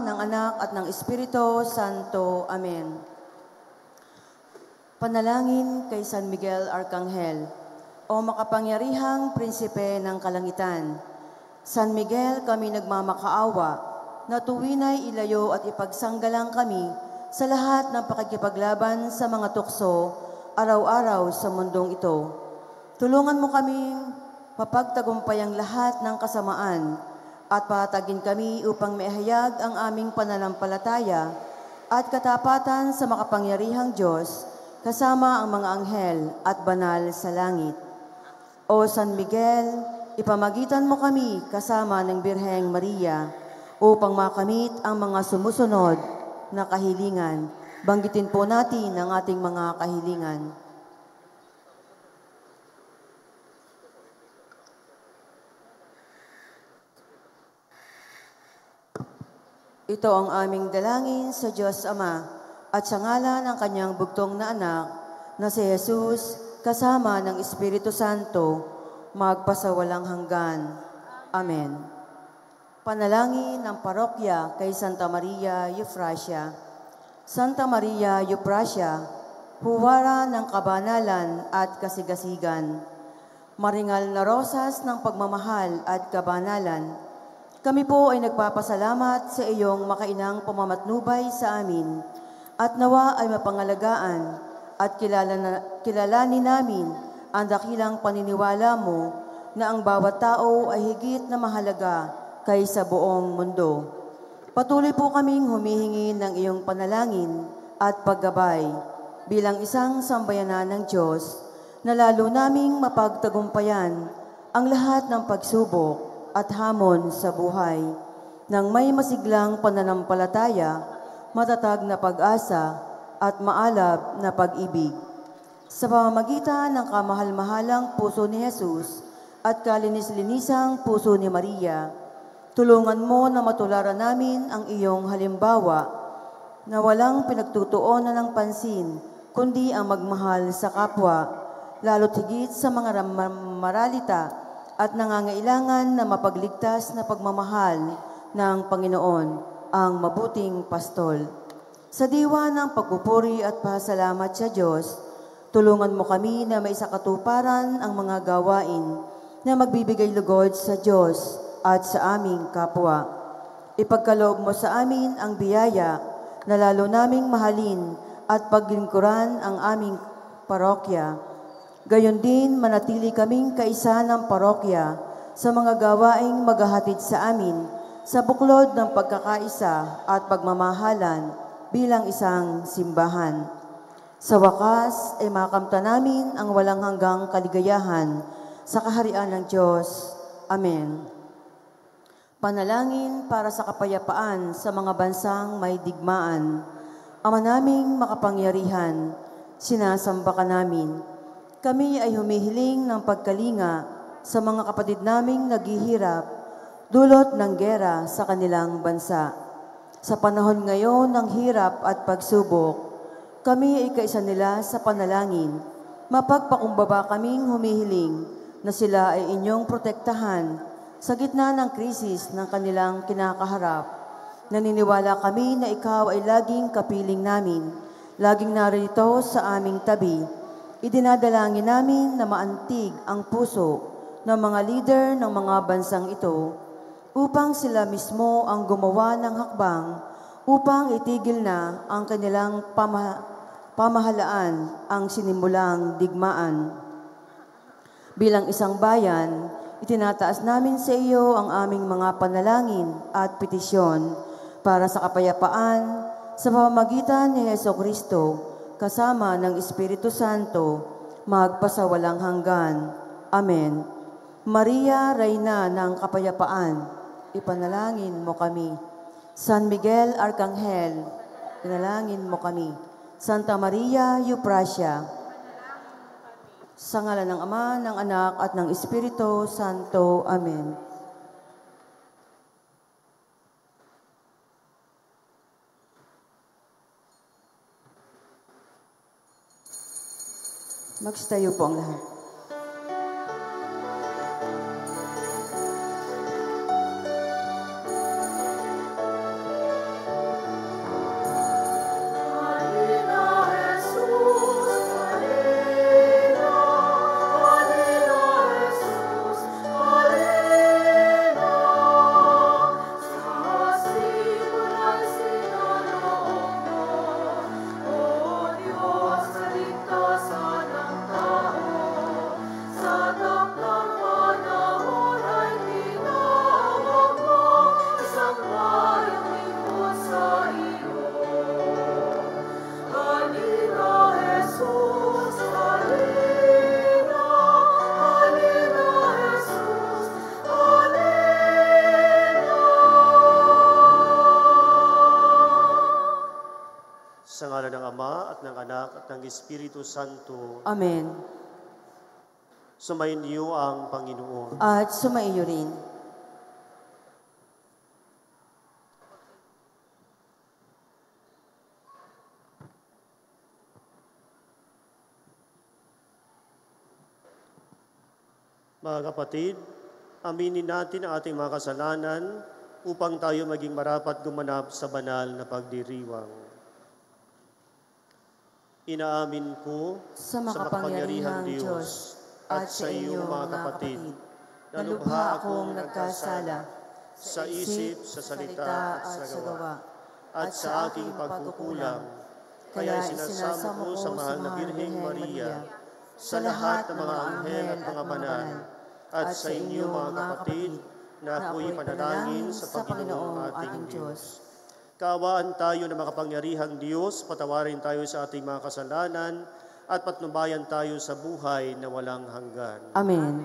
ng Anak at ng Espiritu Santo. Amen. Panalangin kay San Miguel Arcangel, o makapangyarihang prinsipe ng kalangitan. San Miguel, kami nagmamakaawa, na tuwinay ilayo at ipagsanggalang kami sa lahat ng pakikipaglaban sa mga tukso, araw-araw sa mundong ito. Tulungan mo kaming mapagtagumpay ang lahat ng kasamaan at patagin kami upang maihayag ang aming pananampalataya at katapatan sa makapangyarihang Diyos kasama ang mga anghel at banal sa langit. O San Miguel, ipamagitan mo kami kasama ng Birheng Maria upang makamit ang mga sumusunod na kahilingan. Banggitin po natin ang ating mga kahilingan. Ito ang aming dalangin sa Diyos Ama at sa ngalan ng kanyang bugtong na anak na si Jesus kasama ng Espiritu Santo magpasawalang hanggan. Amen. Panalangin ng parokya kay Santa Maria Eufrasia. Santa Maria Eufrasia, huwara ng kabanalan at kasigasigan, maringal na rosas ng pagmamahal at kabanalan, kami po ay nagpapasalamat sa iyong makainang pamamatnubay sa amin at nawa ay mapangalagaan at kilalanin namin ang dakilang paniniwala mo na ang bawat tao ay higit na mahalaga kaysa buong mundo. Patuloy po kaming humihingi ng iyong panalangin at paggabay bilang isang sambayanan ng Diyos na lalo naming mapagtagumpayan ang lahat ng pagsubok at hamon sa buhay, nang may masiglang pananampalataya, matatag na pag-asa, at maalab na pag-ibig. Sa pamamagitan ng kamahal-mahalang puso ni Jesus at kalinis-linisang puso ni Maria, tulungan mo na matularan namin ang iyong halimbawa na walang pinagtutuunan ng pansin, kundi ang magmahal sa kapwa, lalo't higit sa mga maralita at nangangailangan na mapagligtas na pagmamahal ng Panginoon, ang mabuting pastol. Sa diwa ng pagpupuri at pasalamat sa Diyos, tulungan mo kami na maisakatuparan ang mga gawain na magbibigay lugod sa Diyos at sa aming kapwa. Ipagkaloob mo sa amin ang biyaya na lalo naming mahalin at paglingkuran ang aming parokya. Gayon din, manatili kaming kaisa ng parokya sa mga gawaing maghahatid sa amin sa buklod ng pagkakaisa at pagmamahalan bilang isang simbahan. Sa wakas ay makamta namin ang walang hanggang kaligayahan sa kaharian ng Diyos. Amen. Panalangin para sa kapayapaan sa mga bansang may digmaan. Ama naming makapangyarihan, sinasamba ka namin. Kami ay humihiling ng pagkalinga sa mga kapatid naming naghihirap dulot ng gera sa kanilang bansa. Sa panahon ngayon ng hirap at pagsubok, kami ay kaisa nila sa panalangin. Mapagpakumbaba kaming humihiling na sila ay inyong protektahan sa gitna ng krisis ng kanilang kinakaharap. Naniniwala kami na ikaw ay laging kapiling namin, laging narito sa aming tabi. Idinadalangin namin na maantig ang puso ng mga leader ng mga bansang ito upang sila mismo ang gumawa ng hakbang upang itigil na ang kanilang pamahalaan ang sinimulang digmaan. Bilang isang bayan, itinataas namin sa iyo ang aming mga panalangin at petisyon para sa kapayapaan sa pamamagitan ni Jesucristo kasama ng Espiritu Santo, magpasawalang hanggan. Amen. Maria, Reyna ng Kapayapaan, ipanalangin mo kami. San Miguel Arcangel, ipanalangin mo kami. Santa Maria Eufrasia, sa ngalan ng Ama, ng Anak, at ng Espiritu Santo. Amen. Magstayo po ang lahat. Sa ngalan ng Ama at ng Anak at ng Espiritu Santo. Amen. Sumayin niyo ang Panginoon. At sumaiyo rin. Mga kapatid, aminin natin ang ating mga kasalanan upang tayo maging marapat gumanap sa banal na pagdiriwang. Inaamin ko Sa makapangyarihang Diyos at sa iyo mga kapatid, na lubha akong nagkasala sa isip, sa salita at sa gawa, at sa aking pagkukulang. Kaya sinasama ko sa mahal na Birheng Maria, sa lahat ng mga anghel at mga banal, at sa inyo mga kapatid, na ako'y panalangin sa Panginoong ating Diyos. Kaawaan tayo ng makapangyarihang Diyos, patawarin tayo sa ating mga kasalanan, at patnubayan tayo sa buhay na walang hanggan. Amen.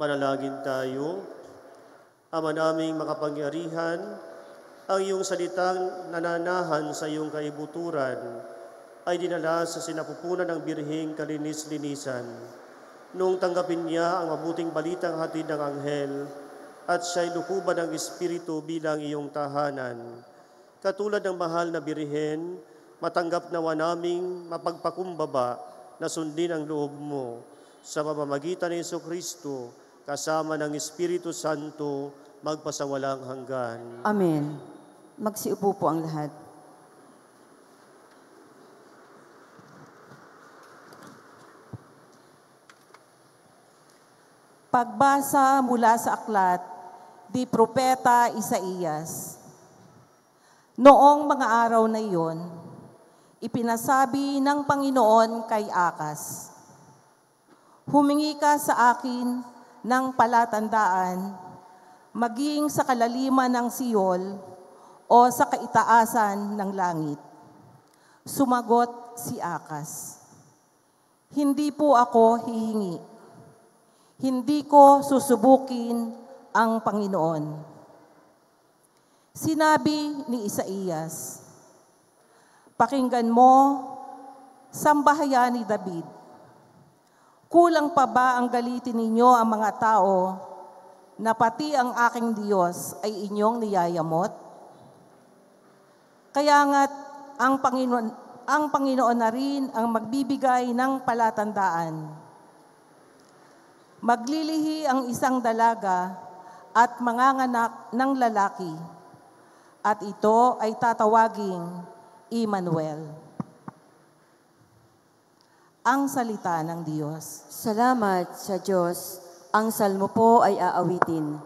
Manalangin tayo. Ama naming makapangyarihan, ang iyong salitang nananahan sa iyong kaibuturan ay dinala sa sinapupunan ng Birheng Kalinis-linisan. Noong tanggapin niya ang mabuting balitang hatid ng anghel at siya'y lukuban ng Espiritu bilang iyong tahanan. Katulad ng mahal na Birhen, matanggap nawa naming mapagpakumbaba na sundin ang loob mo sa pamamagitan ni Jesucristo, kasama ng Espiritu Santo, magpasawalang hanggan. Amen. Magsiupo po ang lahat. Pagbasa mula sa aklat ni Propeta Isaías. Noong mga araw na iyon, ipinasabi ng Panginoon kay Akas, "Humingi ka sa akin ng palatandaan, maging sa kalaliman ng Siyol o sa kaitaasan ng langit." Sumagot si Akas, "Hindi po ako hihingi. Hindi ko susubukin ang Panginoon." Sinabi ni Isaías, "Pakinggan mo, sambahayan ni David. Kulang pa ba ang galitin ninyo ang mga tao na pati ang aking Diyos ay inyong niyayamot? Kaya nga't ang Panginoon na rin ang magbibigay ng palatandaan. Maglilihi ang isang dalaga at manganganak ng lalaki, at ito ay tatawaging Immanuel." Ang salita ng Diyos. Salamat sa Diyos. Ang salmo po ay aawitin.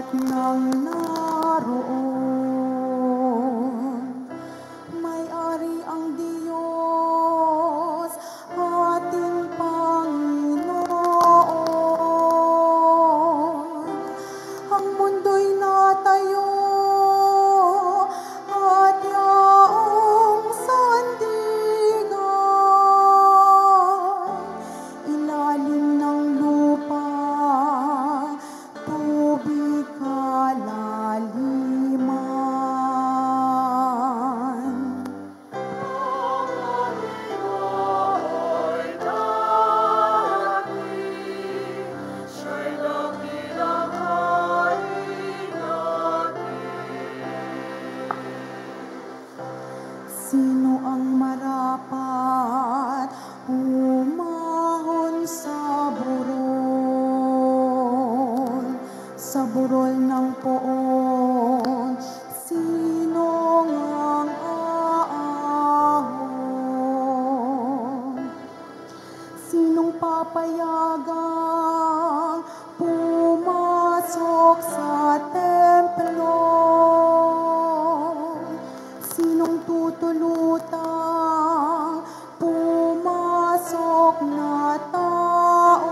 lahat ng naroon. May-ari ang Diyos, ating Panginoon. Ang mundo'y natayo at yaong sandigan. Ilalim ng lupa, tubig kalaliman. Sino ang marapat umahon sa burol ng poon? Sino ang aahon? Sinong papayagang pumasok sa templo? Sinong tutulutang pumasok na tao?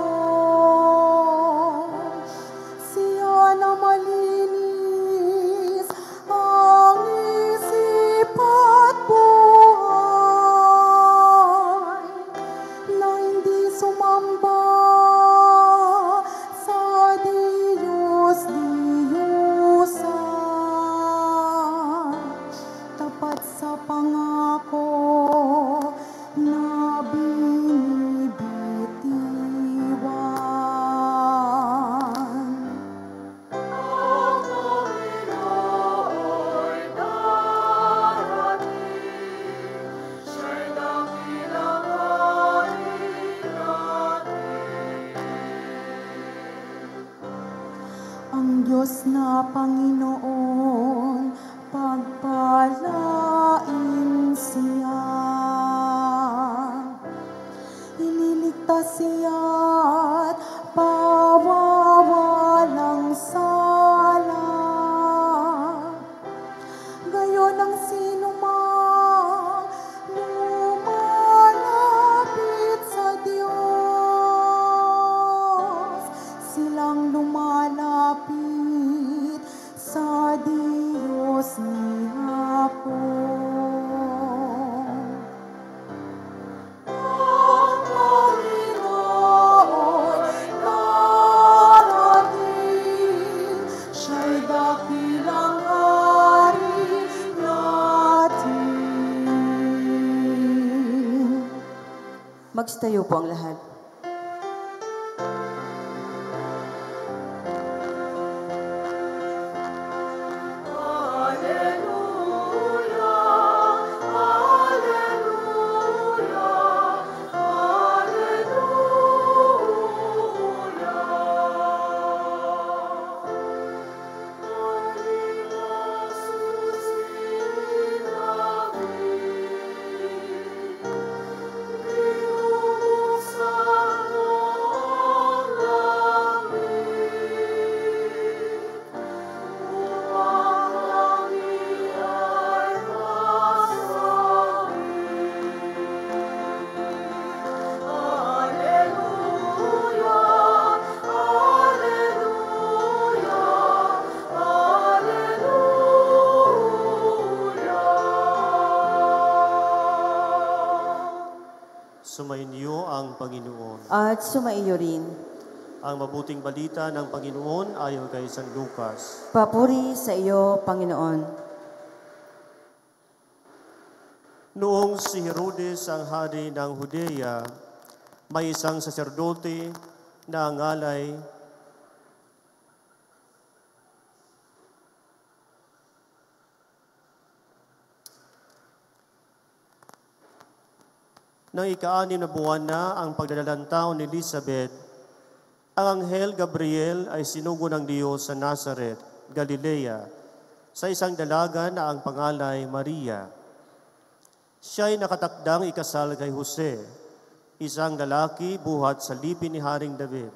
Siya na malinis ang isip at buhay, na hindi sumamba sa Diyos-Diyusan, tapat sa pangako na binibitiwan. Ang Diyos na Panginoon, pagpalain siya. Ililigtas siya at pawawalang sala. Gayon ang sinumang lumalapit sa Diyos, silang lumalapit sa Diyos ni Jacob. Ang Panginoon darating, siya'y dakilang hari natin. Magstayo po ang lahat. Sumainyo ang Panginoon. At sumaiyo rin. Ang mabuting balita ng Panginoon ayon kay San Lucas. Papuri sa iyo, Panginoon. Noong si Herodes ang hari ng Judea, may isang saserdote na ngalay Nang ika-6 na buwan na ang pagdadalang taon ni Elizabeth, ang Anghel Gabriel ay sinugo ng Diyos sa Nazareth, Galilea, sa isang dalaga na ang pangalay Maria. Siya ay nakatakdang ikasal kay Jose, isang lalaki buhat sa lipi ni Haring David.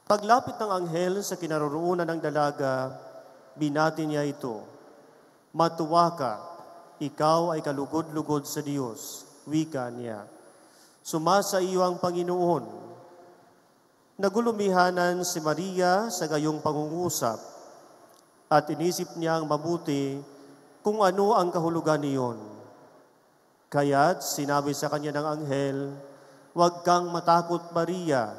Paglapit ng anghel sa kinaroroonan ng dalaga, binati niya ito. Matuwa ka, ikaw ay kalugod-lugod sa Diyos, wika niya. Sumasa iyo ang Panginoon. Nagulumihanan si Maria sa gayong pangungusap at inisip niya ang mabuti kung ano ang kahulugan niyon. Kaya't sinabi sa kanya ng anghel, "Huwag kang matakot, Maria,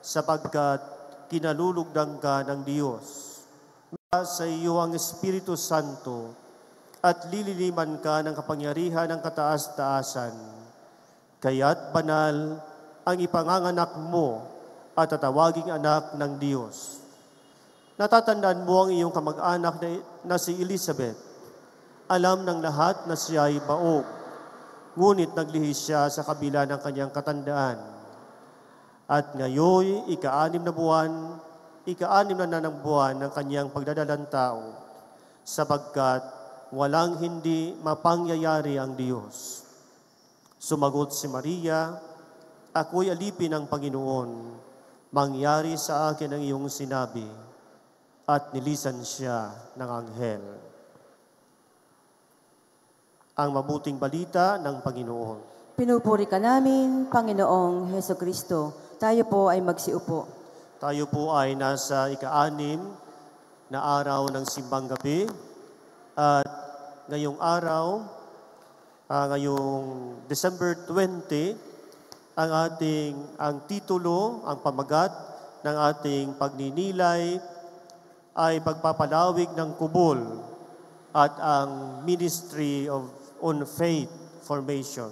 sapagkat kinalulugdan ka ng Diyos. Sa iyo ang Espiritu Santo at lililiman ka ng kapangyarihan ng kataas-taasan. Kaya't banal ang ipanganganak mo at tatawaging anak ng Diyos. Natatandaan mo ang iyong kamag-anak na si Elizabeth. Alam ng lahat na siya ay baog, ngunit naglihis siya sa kabila ng kanyang katandaan. At ngayon, ika-6 na ng buwan ng kanyang pagdadalang tao, sapagkat walang hindi mapangyayari ang Diyos." Sumagot si Maria, "Ako'y alipin ng Panginoon. Mangyari sa akin ang iyong sinabi." At nilisan siya ng anghel. Ang mabuting balita ng Panginoon. Pinupuri ka namin, Panginoong Heso Kristo. Tayo po ay magsiupo. Tayo po ay nasa ika-6 na araw ng simbang gabi. At ngayong araw, ngayong December 20, ang titulo, ang pamagat ng ating pagninilay ay pagpapalawig ng kubol at ang Ministry on Faith Formation.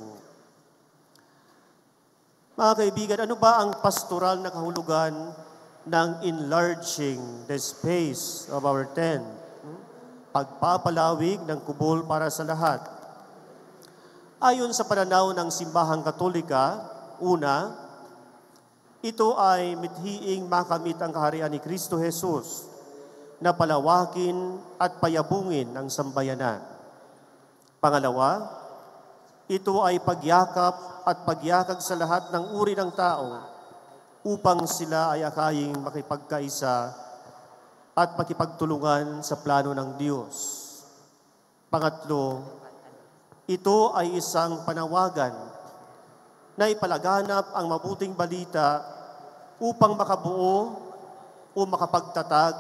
Mga kaibigan, ano ba ang pastoral na kahulugan ng enlarging the space of our tent? Pagpapalawig ng kubol para sa lahat. Ayon sa pananaw ng Simbahang Katolika, una, ito ay mithiing makamit ang kaharian ni Kristo Jesus na palawakin at payabungin ang sambayanan. Pangalawa, ito ay pagyakap at pagyakag sa lahat ng uri ng tao upang sila ay akaying makipagkaisa at makipagtulungan sa plano ng Diyos. Pangatlo, ito ay isang panawagan na ipalaganap ang mabuting balita upang makabuo o makapagtatag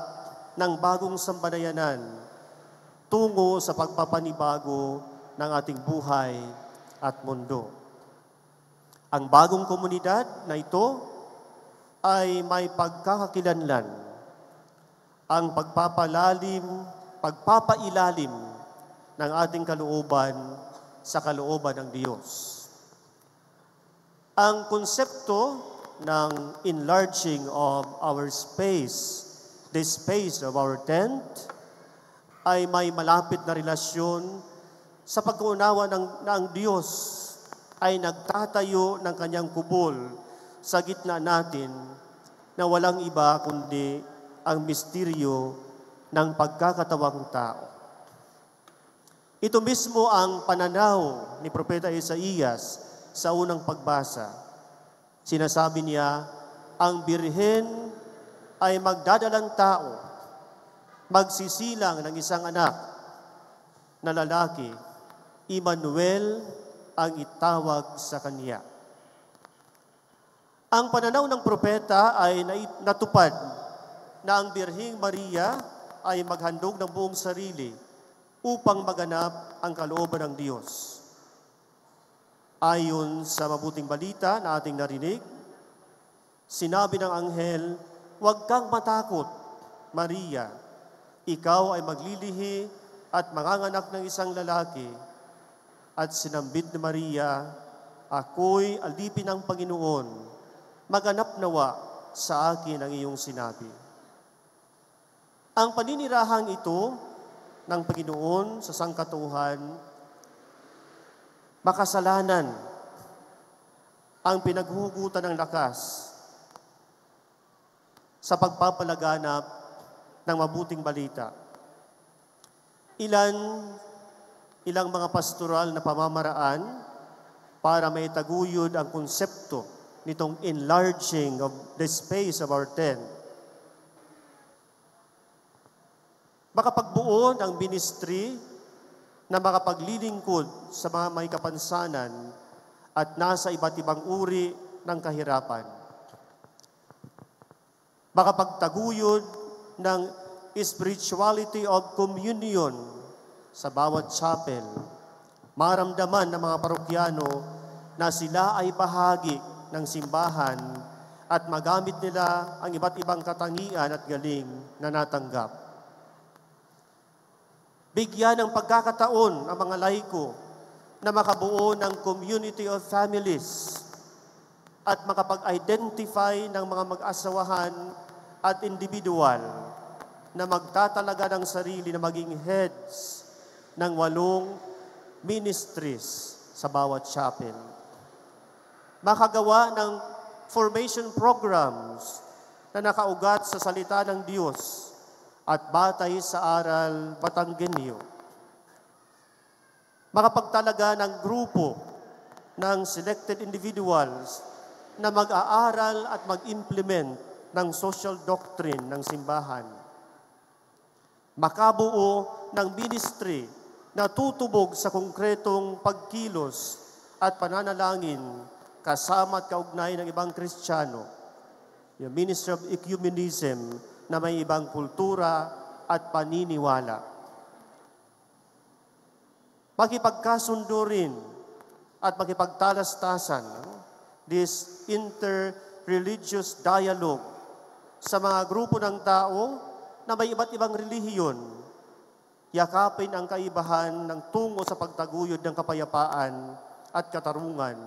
ng bagong sambanayanan tungo sa pagpapanibago ng ating buhay at mundo. Ang bagong komunidad na ito ay may pagkakakilanlan, ang pagpapailalim ng ating kalooban sa kalooban ng Diyos. Ang konsepto ng enlarging of our space, the space of our tent, ay may malapit na relasyon sa pag-uunawa na ang Diyos ay nagtatayo ng kanyang kubol sa gitna natin na walang iba kundi ang misteryo ng pagkakatawang tao. Ito mismo ang pananaw ni Propeta Isaías sa unang pagbasa. Sinasabi niya, ang birhen ay magdadalang tao, magsisilang ng isang anak na lalaki, Emmanuel ang itawag sa kanya. Ang pananaw ng propeta ay natupad na ang Birheng Maria ay maghandog ng buong sarili upang maganap ang kalooban ng Diyos. Ayon sa mabuting balita na ating narinig, sinabi ng anghel, "Huwag kang matakot, Maria. Ikaw ay maglilihi at manganganak ng isang lalaki." At sinambit ni Maria, "Ako'y alipin ng Panginoon. Maganap nawa sa akin ang iyong sinabi." Ang paninirahang ito ng Panginoon sa sangkatuhan, makasalanan ang pinaghuhugutan ng lakas sa pagpapalaganap ng mabuting balita. Ilang mga pastoral na pamamaraan para may taguyod ang konsepto nitong enlarging of the space of our tent makapagbuo ng ministry na makapaglilingkod sa mga may kapansanan at nasa iba't ibang uri ng kahirapan. Makapagtaguyod ng spirituality of communion sa bawat chapel. Maramdaman ng mga parokyano na sila ay bahagi ng simbahan at magamit nila ang iba't ibang katangian at galing na natanggap. Bigyan ng pagkakataon ang mga laiko na makabuo ng community of families at makapag-identify ng mga mag-asawahan at individual na magtatalaga ng sarili na maging heads ng 8 ministries sa bawat chapel. Makagawa ng formation programs na nakaugat sa salita ng Diyos at batay sa aral Batanggenyo. Makapagtalaga ng grupo ng selected individuals na mag-aaral at mag-implement ng social doctrine ng simbahan. Makabuo ng ministry na tutubog sa konkretong pagkilos at pananalangin kasama at kaugnay ng ibang Kristiyano. Yung Ministry of Ecumenism na may ibang kultura at paniniwala. Makipagkasundo rin at makipagtalastasan this inter-religious dialogue sa mga grupo ng tao na may iba't ibang relihiyon. Yakapin ang kaibahan ng tungo sa pagtaguyod ng kapayapaan at katarungan.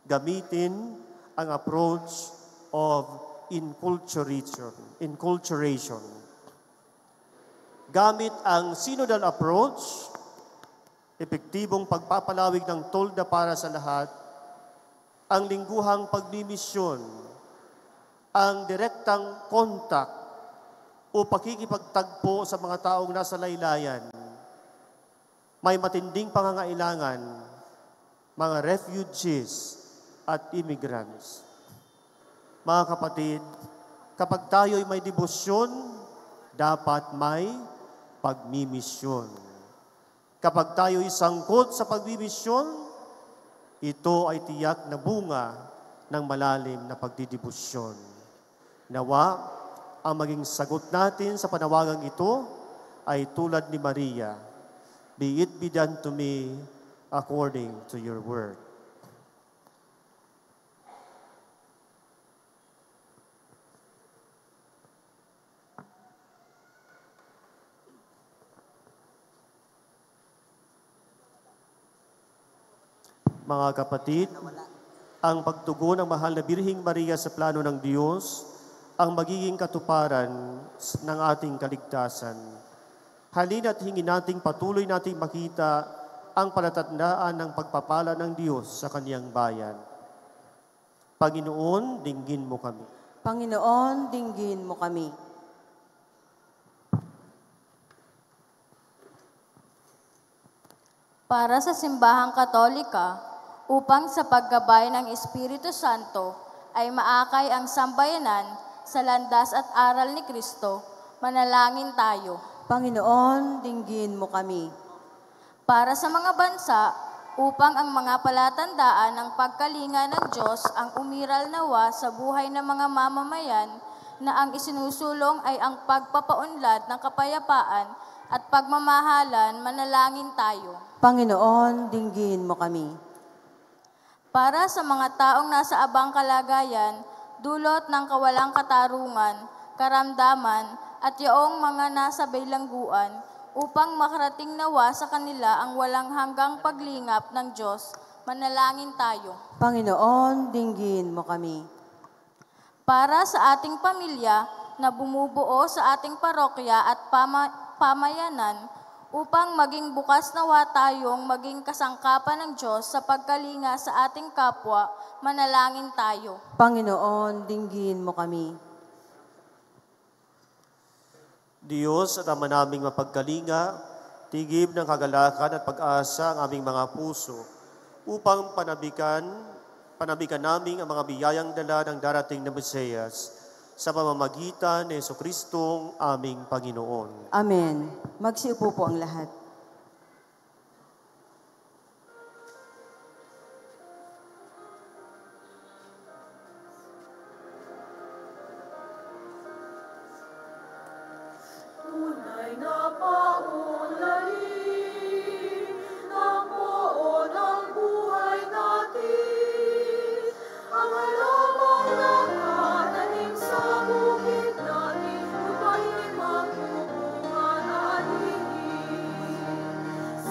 Gamitin ang approach of inculturation. Gamit ang synodal approach, epektibong pagpapalawig ng tolda para sa lahat, ang lingguhang pagmimisyon, ang direktang contact o pakikipagtagpo sa mga taong nasa laylayan, may matinding pangangailangan, mga refugees at immigrants. Mga kapatid, kapag tayo'y may debosyon, dapat may pagmimisyon. Kapag tayo'y sangkot sa pagmimisyon, ito ay tiyak na bunga ng malalim na pagdidebosyon. Nawa, ang maging sagot natin sa panawagang ito ay tulad ni Maria, "Be it be done to me according to your word." Mga kapatid, ang pagtugon ng mahal na Birheng Maria sa plano ng Diyos ang magiging katuparan ng ating kaligtasan. Halina't hingin nating patuloy nating makita ang palatandaan ng pagpapala ng Diyos sa Kaniyang bayan. Panginoon, dinggin mo kami. Panginoon, dinggin mo kami. Para sa Simbahang Katolika, upang sa paggabay ng Espiritu Santo ay maakay ang sambayanan sa landas at aral ni Kristo, manalangin tayo. Panginoon, dinggin mo kami. Para sa mga bansa, upang ang mga palatandaan ng pagkalinga ng Diyos ang umiral nawa sa buhay ng mga mamamayan na ang isinusulong ay ang pagpapaunlad ng kapayapaan at pagmamahalan, manalangin tayo. Panginoon, dinggin mo kami. Para sa mga taong nasa abang kalagayan, dulot ng kawalang katarungan, karamdaman, at yaong mga nasa bilangguan, upang makarating nawa sa kanila ang walang hanggang paglingap ng Diyos, manalangin tayo. Panginoon, dinggin mo kami. Para sa ating pamilya na bumubuo sa ating parokya at pamayanan, upang maging bukas nawa tayong maging kasangkapan ng Diyos sa pagkalinga sa ating kapwa, manalangin tayo. Panginoon, dinggin mo kami. Diyos at Ama naming mapagkalinga, tigib ng kagalakan at pag-asa ang aming mga puso upang panabikan namin ang mga biyayang dala ng darating na Mesiyas. sa pamamagitan ni Jesucristong aming Panginoon. Amen. Magsiupo po ang lahat. Tunay na paunlarin ng buo ng buhay natin. Ang alamang nakatanim sa bukid natin, lupain magmumuhan alihin.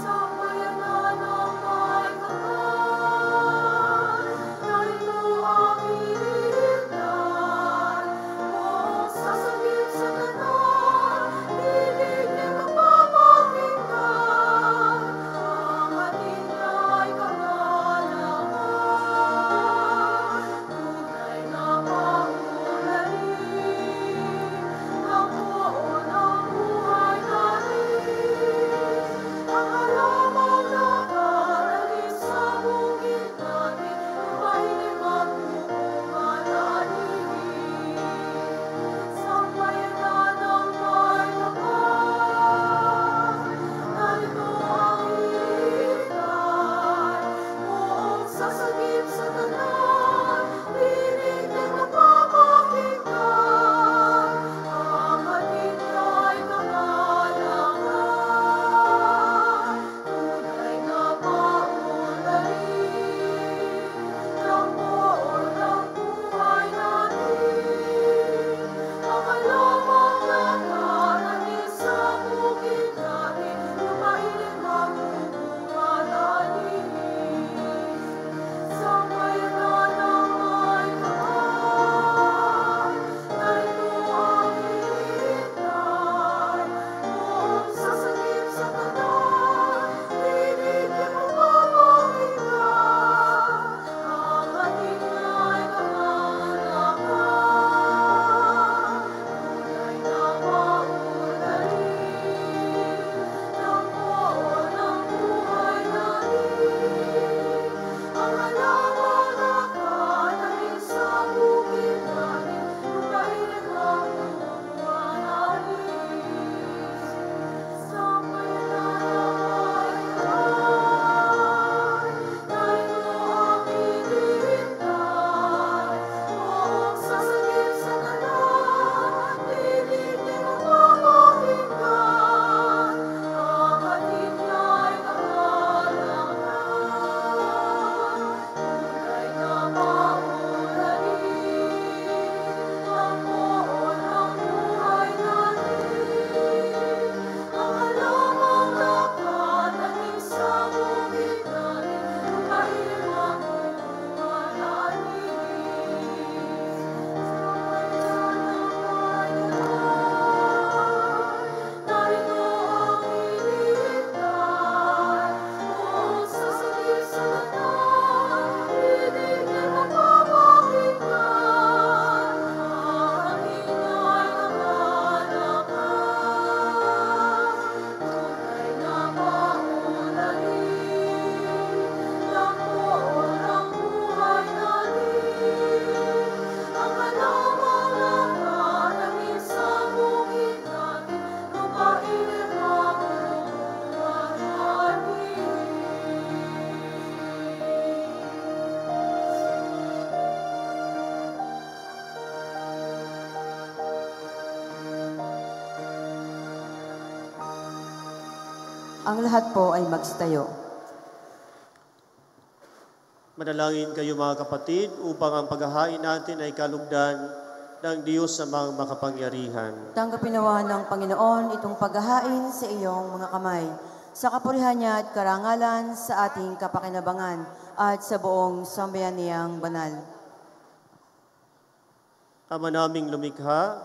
Sa bayanan ng may kapal, narito ang ililigtan. Kung sasagip sa kanan, piling niya mapapakinggan. Ang ating ay kagalakan. Tunay na paunlarin ng buo ng buhay natin. Ang alamang nakatanim sa bukid natin, lupain magmumuhan alihin. Sa bayanan ng may kapal, narito ang ililigtan. Kung sasagip sa kanan, piling niya mapapakinggan. Ang ating ay kagalakan. Tunay na paunlarin ng buo ng buhay natin. Ang alamang nakatanim sa bukid natin, lupain magmumuhan alihin. Sa bayanan ng may kapal, narito ang ililigtan. Kung sasagip sa kanan, piling niya mapapakinggan. Ang ating ay kagalakan. Tunay na paunlarin ng buo ng buhay natin. Ang alamang nakatanim sa bukid natin, lupain magmumuhan alihin. Sa bayanan ng may kapal, narito ang ililigtan. Kung sasagip sa kanan, piling niya mapapakinggan. Ang ating ay kagalakan. Tunay na paunlarin ng buo ng buhay natin. Ang alamang nakatanim sa bukid natin, lupain magmumuhan alihin. Sa bayanan ng may kapal, narito ang ililigtan. Kung sasagip sa kanan, piling niya mapapakinggan. Ang ating ay kagalakan. Tunay na paunlarin ng buo ng buhay natin. Ang alamang nakatanim sa bukid natin, lupain magmumuhan alihin. Ang lahat po ay magstayo. Manalangin kayo mga kapatid upang ang paghahain natin ay kalugdan ng Diyos sa mga makapangyarihan. Tanggapin nawa ng Panginoon itong paghahain sa iyong mga kamay, sa kapurihan niya at karangalan sa ating kapakinabangan at sa buong sambayaniyang banal. Ama naming lumikha,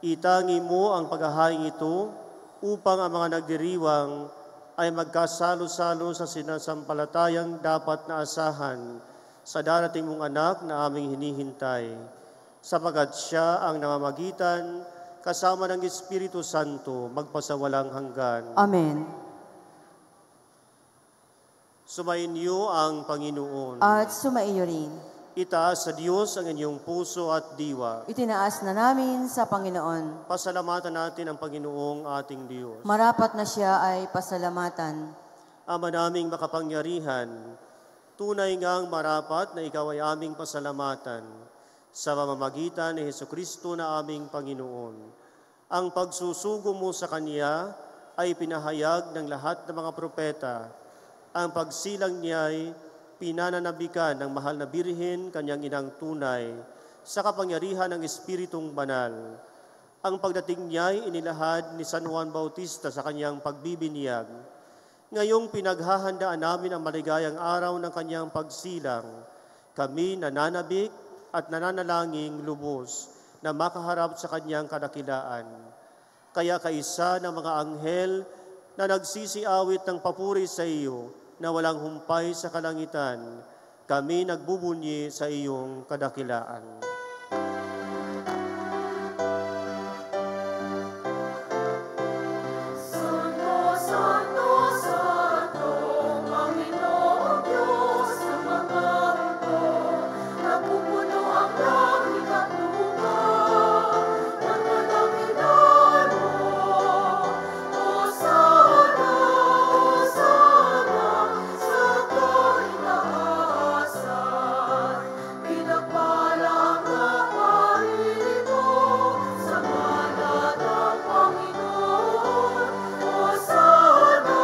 itangi mo ang paghahain ito upang ang mga nagdiriwang ay magkasalo-salo sa sinasampalatayang dapat na asahan sa darating mong anak na aming hinihintay, sapagkat siya ang namamagitan kasama ng Espiritu Santo magpasawalang hanggan. Amen. Sumainyo ang Panginoon. At sumaiyo rin. Itaas sa Diyos ang inyong puso at diwa. Itinaas na namin sa Panginoon. Pasalamatan natin ang Panginoong ating Diyos. Marapat na siya ay pasalamatan. Ama naming makapangyarihan, tunay ngang marapat na ikaw ay aming pasalamatan sa pamamagitan ni Hesukristo na aming Panginoon. Ang pagsusugo mo sa Kanya ay pinahayag ng lahat ng mga propeta. Ang pagsilang niya ay pinananabikan ng mahal na birhen, kanyang inang tunay, sa kapangyarihan ng Espiritong Banal. Ang pagdating niya ay inilahad ni San Juan Bautista sa kanyang pagbibinyag. Ngayong pinaghahandaan namin ang maligayang araw ng kanyang pagsilang, kami nananabik at nananalangin lubos na makaharap sa kanyang kadakilaan. Kaya kaisa ng mga anghel na nagsisiawit ng papuri sa iyo na walang humpay sa kalangitan, kami nagbubunyi sa iyong kadakilaan. Santo, Santo, Santo, Panginoong Diyos ng mga mundo, napupuno ang langit at lupa ng kadakilaan mo. Hosana, Hosana, sa kaitaasan. Pinagpala ang naparito sa ngalan ng Panginoon. Hosana,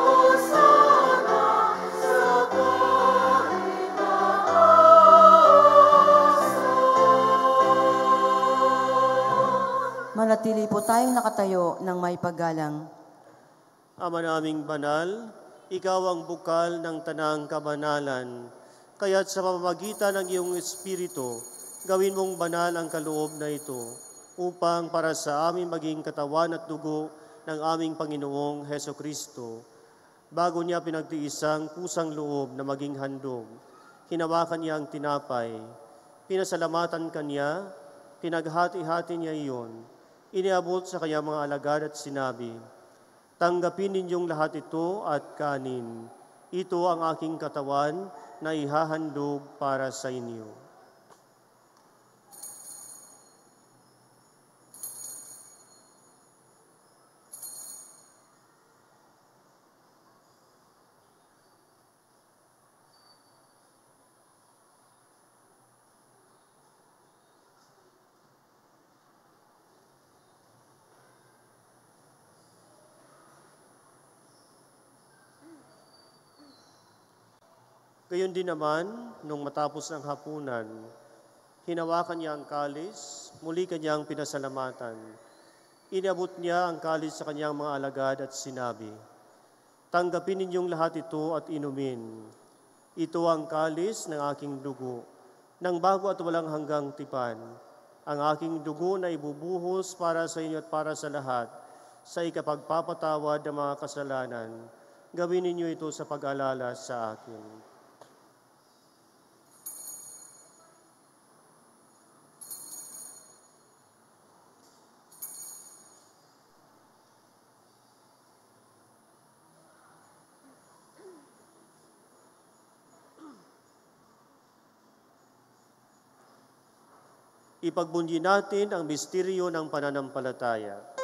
Hosana, sa kaitaasan. Manatili po tayong nakatayo ng may paggalang. Ama naming banal, ikaw ang bukal ng tanang kabanalan, kaya't sa pamamagitan ng iyong Espiritu, gawin mong banal ang kaloob na ito, upang para sa amin maging katawan at dugo ng aming Panginoong Heso Kristo. Bago niya pinagtiisang kusang loob na maging handog, hinawakan niya ang tinapay, pinasalamatan kanya, pinaghati-hati niya iyon, iniabot sa kanyang mga alagad at sinabi, "Tanggapin ninyong lahat ito at kanin. Ito ang aking katawan na ihahandog para sa inyo." Gayon din naman, nung matapos ang hapunan, hinawakan niya ang kalis, muli kanyang pinasalamatan. Inabot niya ang kalis sa kanyang mga alagad at sinabi, "Tanggapin ninyong lahat ito at inumin. Ito ang kalis ng aking dugo, ng bago at walang hanggang tipan. Ang aking dugo na ibubuhos para sa inyo at para sa lahat, sa ikapagpapatawad ng mga kasalanan. Gawin ninyo ito sa pag-alala sa akin." Ipagbunyi natin ang misteryo ng pananampalataya.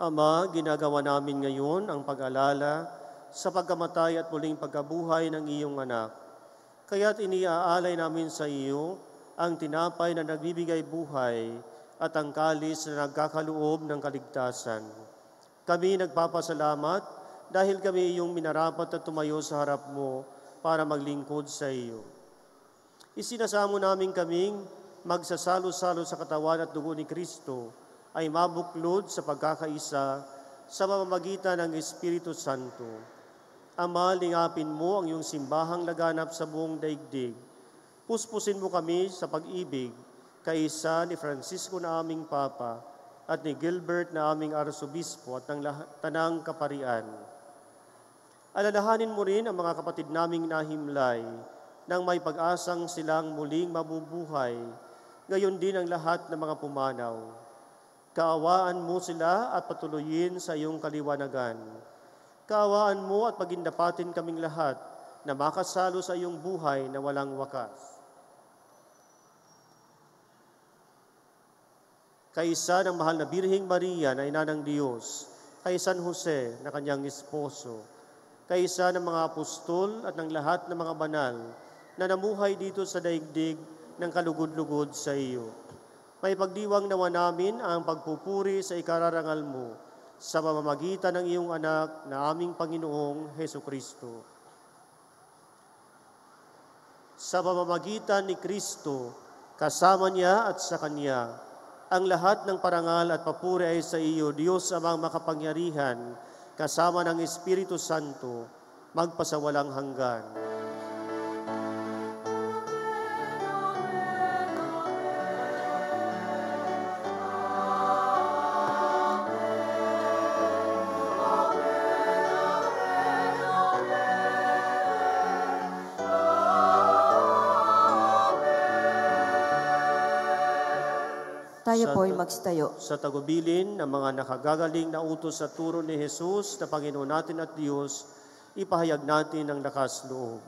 Ama, ginagawa namin ngayon ang pag-alala sa pagkamatay at muling pagkabuhay ng iyong anak. Kaya't iniaalay namin sa iyo ang tinapay na nagbibigay buhay at ang kalis na nagkakaloob ng kaligtasan. Kami nagpapasalamat dahil kami iyong minarapat at tumayo sa harap mo para maglingkod sa iyo. Isinasamo namin kaming magsasalo-salo sa katawan at dugo ni Kristo ay mabuklod sa pagkakaisa sa pamamagitan ng Espiritu Santo. Ama, lingapin mo ang iyong simbahang laganap sa buong daigdig. Puspusin mo kami sa pag-ibig, kaisa ni Francisco na aming Papa at ni Gilbert na aming Arsobispo at ng Tanang Kaparian. Alalahanin mo rin ang mga kapatid naming nahimlay nang may pag-asang silang muling mabubuhay, gayon din ang lahat ng mga pumanaw. Kaawaan mo sila at patuloyin sa iyong kaliwanagan. Kaawaan mo at pagindapatin kaming lahat na makasalo sa iyong buhay na walang wakas. Kaisa ng mahal na Birheng Maria na ina ng Diyos, kay San Jose na kanyang esposo, kaisa ng mga apostol at ng lahat ng mga banal na namuhay dito sa daigdig ng kalugod-lugod sa iyo. May pagdiwang nawa namin ang pagpupuri sa ikararangal mo sa pamamagitan ng iyong anak na aming Panginoong Heso Kristo. Sa pamamagitan ni Kristo, kasama niya at sa Kanya, ang lahat ng parangal at papuri ay sa iyo, Diyos amang makapangyarihan, kasama ng Espiritu Santo, magpasawalang hanggan. Tayo po'y magstayo. Sa tagubilin ng mga nakagagaling na utos sa turo ni Jesus na Panginoon natin at Diyos, ipahayag natin ang lakas loob.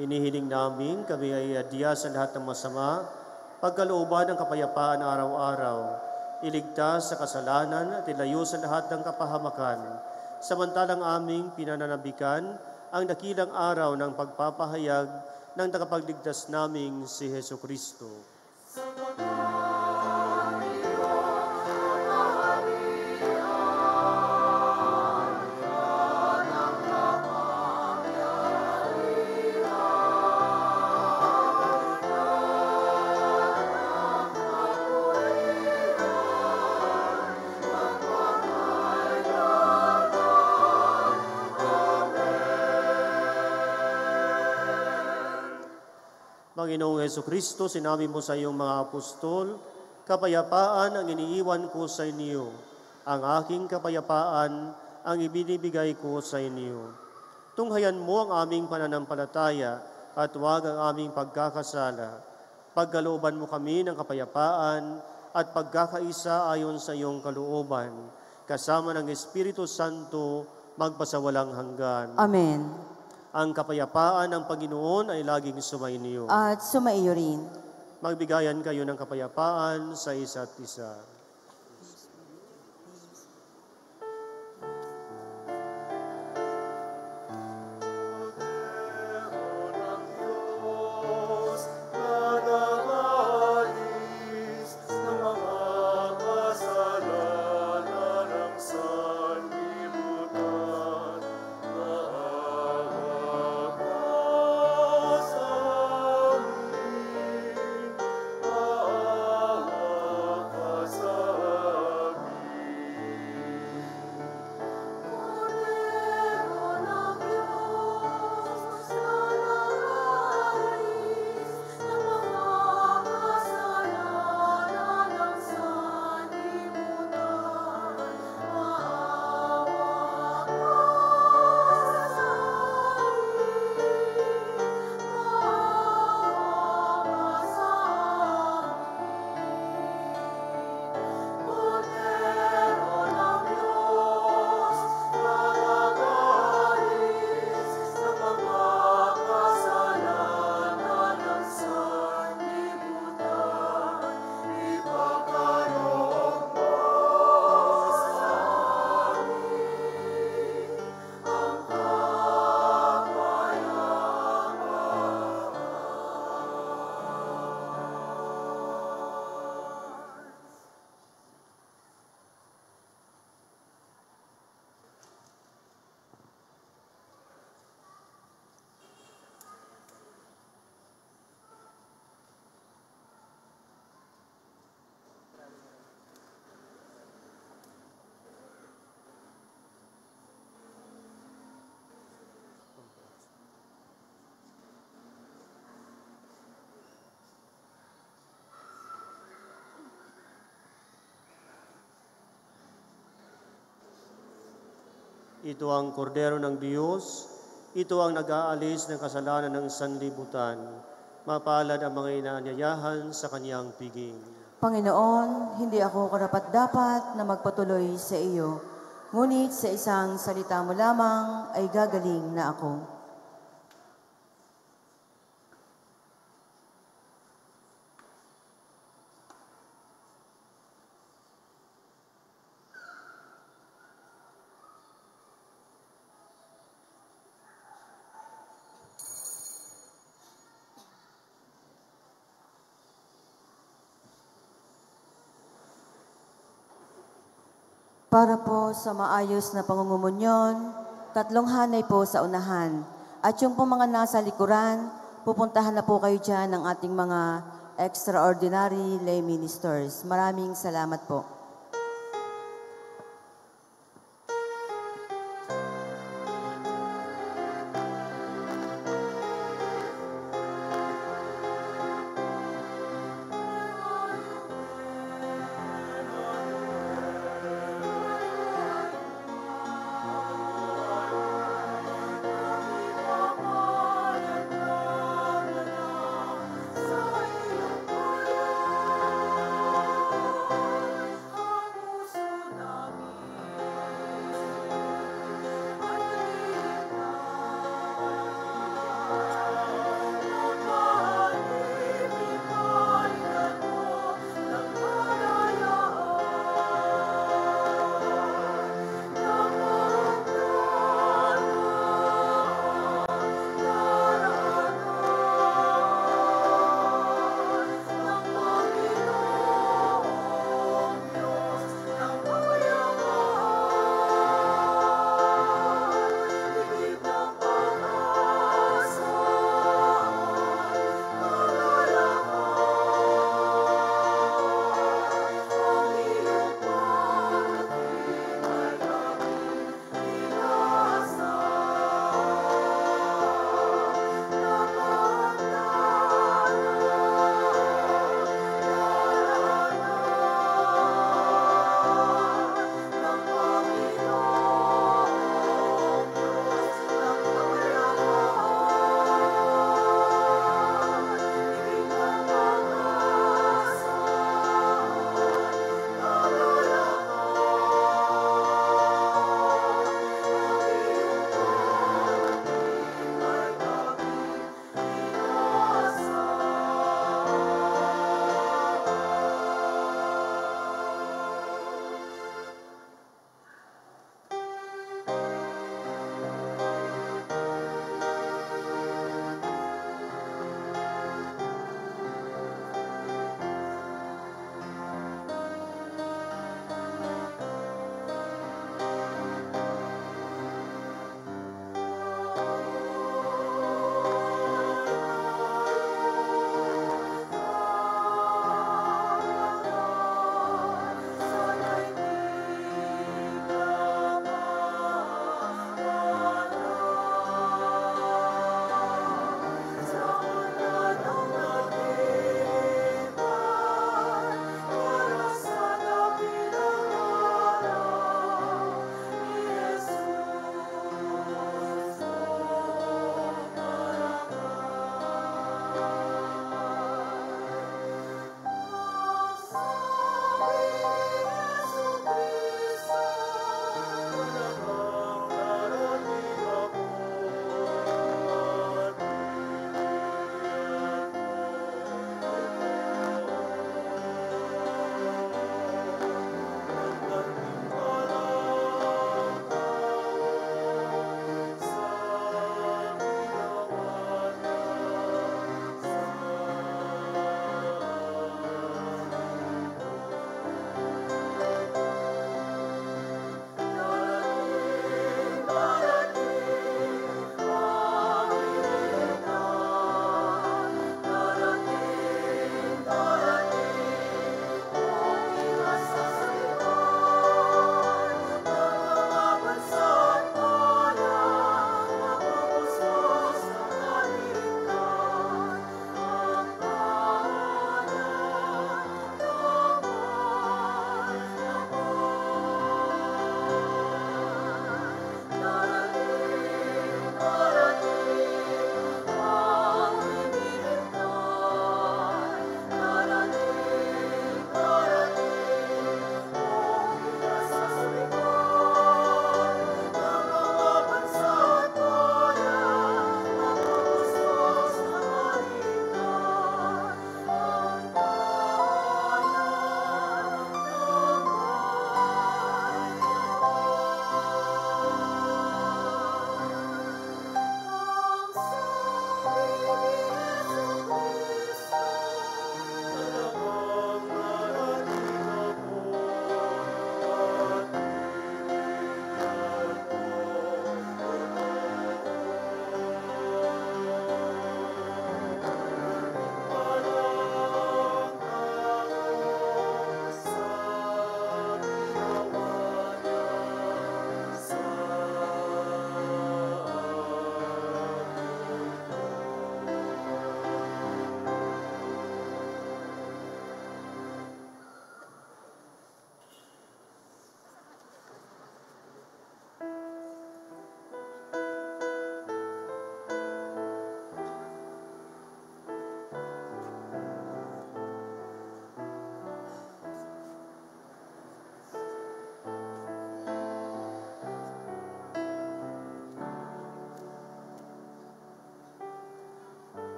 Hinihiling namin kami ay adya sa lahat ng masama, pagkalooban ng kapayapaan araw-araw, iligtas sa kasalanan at ilayo sa lahat ng kapahamakan, samantalang aming pinananabikan ang dakilang araw ng pagpapahayag ng tagapagligtas naming si Heso Kristo. Panginoong Heso Kristo, sinabi mo sa iyong mga apostol, kapayapaan ang iniiwan ko sa inyo, ang aking kapayapaan ang ibinibigay ko sa inyo. Tunghayan mo ang aming pananampalataya at huwag ang aming pagkakasala. Pagkalooban mo kami ng kapayapaan at pagkakaisa ayon sa iyong kalooban, kasama ng Espiritu Santo, magpasawalang hanggan. Amen. Ang kapayapaan ng Panginoon ay laging sumainyo. At sumaiyo rin. Magbigayan kayo ng kapayapaan sa isa't isa. Sa Ito ang kordero ng Diyos, ito ang nag-aalis ng kasalanan ng sanlibutan. Mapalad ang mga inaanyayahan sa kanyang piging. Panginoon, hindi ako karapat-dapat na magpatuloy sa iyo, ngunit sa isang salita mo lamang ay gagaling na ako. Para po sa maayos na pangungumunyon, 3 hanay po sa unahan. At yung po mga nasa likuran, pupuntahan na po kayo dyan ng ating mga extraordinary lay ministers. Maraming salamat po.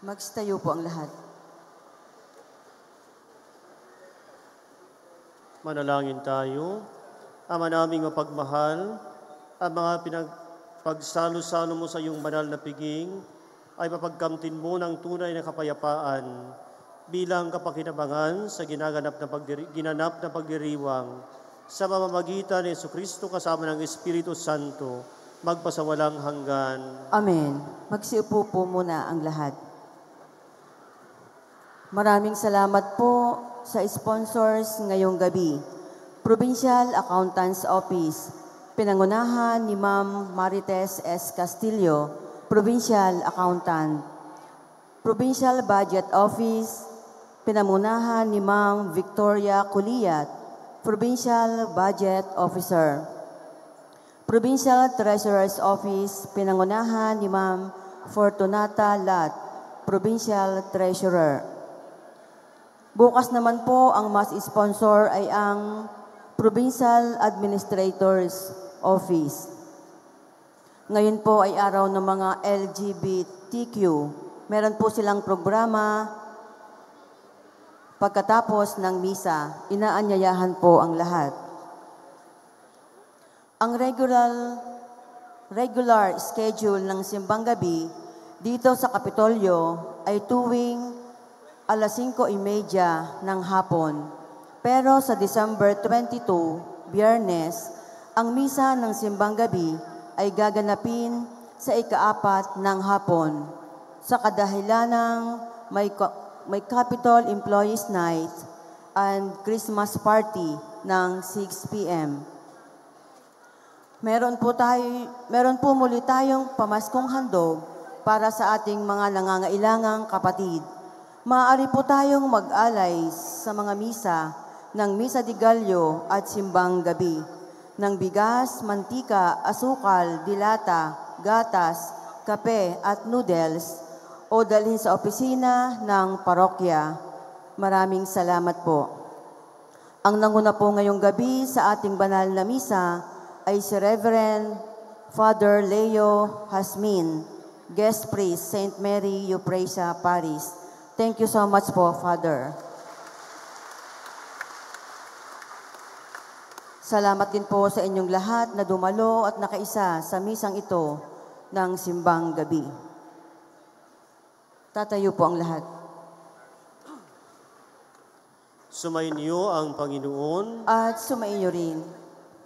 Magstayo po ang lahat. Manalangin tayo. Ama naming mapagmahal, ang mga pinagpagsalo-salo mo sa iyong banal na piging ay mapagkamtin mo ng tunay na kapayapaan bilang kapakinabangan sa ginanap na pagdiriwang sa mamamagitan ni Jesucristo kasama ng Espiritu Santo magpasawalang hanggan. Amen. Magsiupo po muna ang lahat. Maraming salamat po sa sponsors ngayong gabi. Provincial Accountant's Office, pinangunahan ni Ma'am Marites S. Castillo, Provincial Accountant. Provincial Budget Office, pinangunahan ni Ma'am Victoria Culiyat, Provincial Budget Officer. Provincial Treasurer's Office, pinangunahan ni Ma'am Fortunata Lat, Provincial Treasurer. Bukas naman po ang mas sponsor ay ang Provincial Administrator's Office. Ngayon po ay araw ng mga LGBTQ. Meron po silang programa pagkatapos ng misa. Inaanyayahan po ang lahat. Ang regular schedule ng simbang gabi dito sa Kapitolyo ay tuwing alas 5:30 ng hapon. Pero sa December 22, Biyernes, ang misa ng simbang gabi ay gaganapin sa ika-4 ng hapon sa kadahilanang may Capitol Employees Night and Christmas Party ng 6 p.m. Meron po muli tayong pamaskong handog para sa ating mga nangangailangang kapatid. Maaari po tayong mag-alay sa mga misa ng Misa de Gallo at Simbang Gabi, ng bigas, mantika, asukal, dilata, gatas, kape at noodles o dalhin sa opisina ng parokya. Maraming salamat po. Ang nanguna po ngayong gabi sa ating banal na misa ay si Reverend Father Leo Hasmin, Guest Priest, St. Mary Euprasia Paris. Thank you so much po, Father. Salamat din po sa inyong lahat na dumalo at nakaisa sa misang ito ng simbang gabi. Tatayo po ang lahat. Sumainyo ang Panginoon. At sumainyo rin.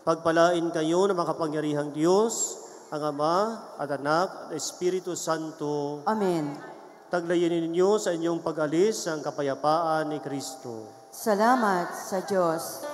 Pagpalain kayo ng makapangyarihang Diyos, ang Ama at Anak at Espiritu Santo. Amen. Taglayin ninyo sa inyong pag-alis ang kapayapaan ni Kristo. Salamat sa Diyos.